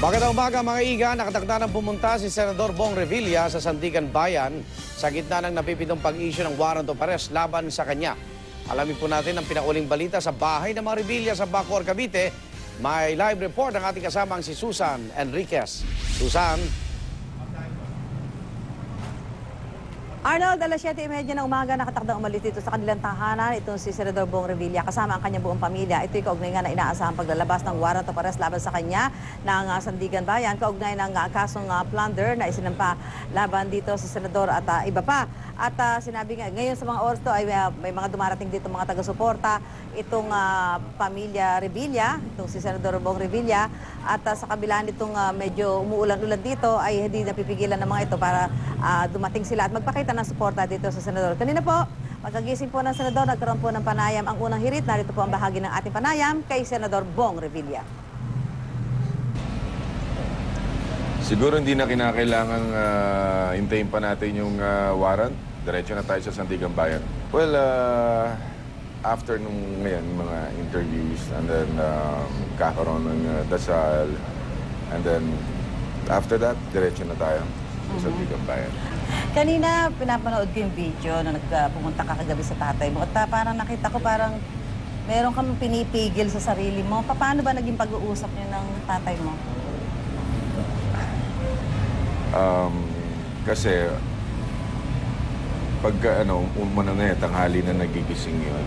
Magandang umaga mga iga, nakatakda ng pumunta si Senador Bong Revilla sa Sandigan Bayan sa gitna ng napipitong pag-issue ng warrant of arrest laban sa kanya. Alamin po natin ang pinauling balita sa bahay ng mga Revilla sa Bacoor, Cavite. May live report ang ating kasamang si Susan Enriquez. Susan? Arnold, alas 7:30 ng umaga, nakatakdang umalis dito sa kanilang tahanan itong si Senador Bong Revilla kasama ang kanyang buong pamilya. Ito'y kaugnay nga na inaasahang paglalabas ng warrant of arrest laban sa kanya ng Sandigan Bayan, kaugnay ng kasong plunder na isinampa laban dito sa Senador at iba pa. At sinabi nga, ngayon sa mga oras to ay may mga dumarating dito mga taga-suporta itong pamilya Revilla, itong si Senador Bong Revilla. At sa kabila nitong medyo umuulan-ulan dito ay hindi napipigilan ng mga ito para dumating sila at magpakita ng suporta dito sa Senador. Kanina po, pagkagising po ng Senador, nagkaroon po ng panayam ang unang hirit. Narito po ang bahagi ng ating panayam kay Senador Bong Revilla. Siguro hindi na kinakailangang hintayin pa natin yung warrant. Diretso na tayo sa Sandigan Bayan. Well, after nung ngayon, mga interviews, and then kakaroon ng dasal, and then after that, diretso na tayo sa Sandigan Bayan. Kanina, pinapanood ko yung video na pumunta ka kagabi sa tatay mo. At parang nakita ko parang meron kang pinipigil sa sarili mo. Paano ba naging pag-uusap niyo ng tatay mo? Kasi pagka umano na tanghali na nagigising yun,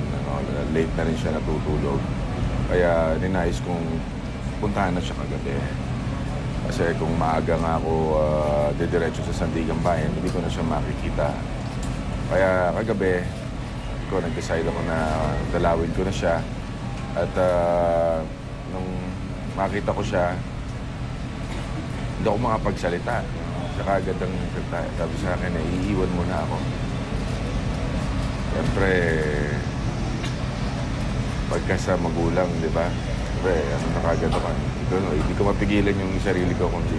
late na rin siya natutulog. Kaya ninais kong puntahan na siya kagabi. Kasi kung maaga nga ako didiretso sa Sandigan Bayan, hindi ko na siya makikita. Kaya kagabi, nag-decide ako na dalawin ko na siya. At nung makita ko siya, hindi ako makapagsalita. Saka agad ang sabi sa akin, iiwan mo na ako. Siyempre, pagka sa magulang, di ba? Siyempre, na kagad ako. Hindi ko mapigilan yung sarili ko kundi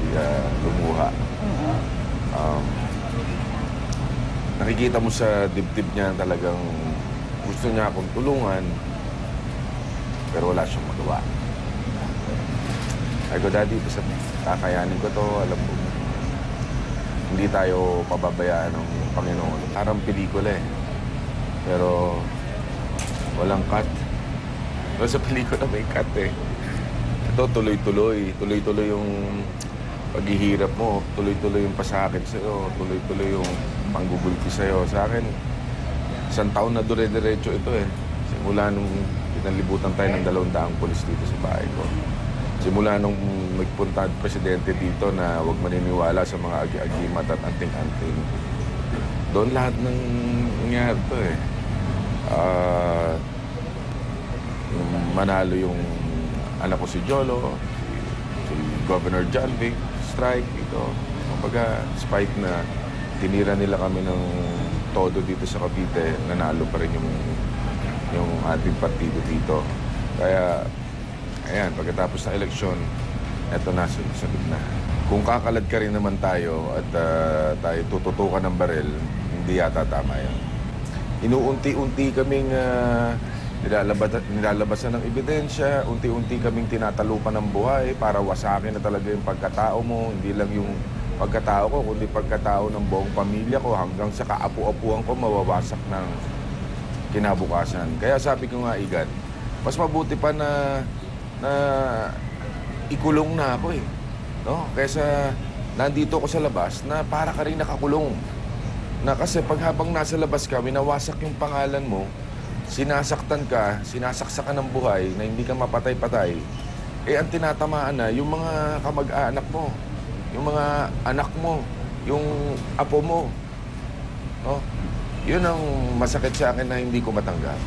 lumuha. Nakikita mo sa dibdib niya talagang gusto niya akong tulungan, pero wala siyang magawa. Ay ko, Daddy, basta kakayanin ko to, alam mo. Hindi tayo pababayaan ng Panginoon. Parang pelikula eh. Pero walang cut. Pero sa pelikula may cut eh. Ito tuloy-tuloy. Tuloy-tuloy yung paghihirap mo. Tuloy-tuloy yung pasakit sa'yo. Tuloy-tuloy yung panggugulpi sa'yo. Sa akin, isang taon na dire-diretso ito eh. Simula nung pinalibutan tayo ng 200 pulis dito sa bahay ko. Simula nung magpunta ang presidente dito na huwag maniniwala sa mga agi-agimat at anting-anting. Doon lahat ng nangyari ito eh. Manalo yung anak ko si Jolo, si Governor John Vic, strike dito. Kumbaga, despite na tinira nila kami ng todo dito sa Cavite, nanalo pa rin yung ating partido dito. Kaya, ayan, pagkatapos ng eleksyon, eto na sa gitna. Kung kakalad ka rin naman tayo at tayo tututukan ng baril, hindi yata tama yan. Inuunti-unti kaming nilalabasan ng ebidensya, unti-unti kaming tinatalupan ng buhay para wasakin na talaga yung pagkatao mo, hindi lang yung pagkatao ko, kundi pagkatao ng buong pamilya ko hanggang sa kaapu-apuhan ko mawawasak ng kinabukasan. Kaya sabi ko nga, Igan, mas mabuti pa na ikulong na ako eh. No? Kaysa nandito ako sa labas na para ka rin nakakulong. Na kasi pag habang nasa labas ka, winawasak yung pangalan mo, sinasaktan ka, sinasaksakan ng buhay na hindi ka mapatay-patay, eh ang tinatamaan na yung mga kamag-anak mo, yung mga anak mo, yung apo mo. No? Yun ang masakit sa akin na hindi ko matanggap.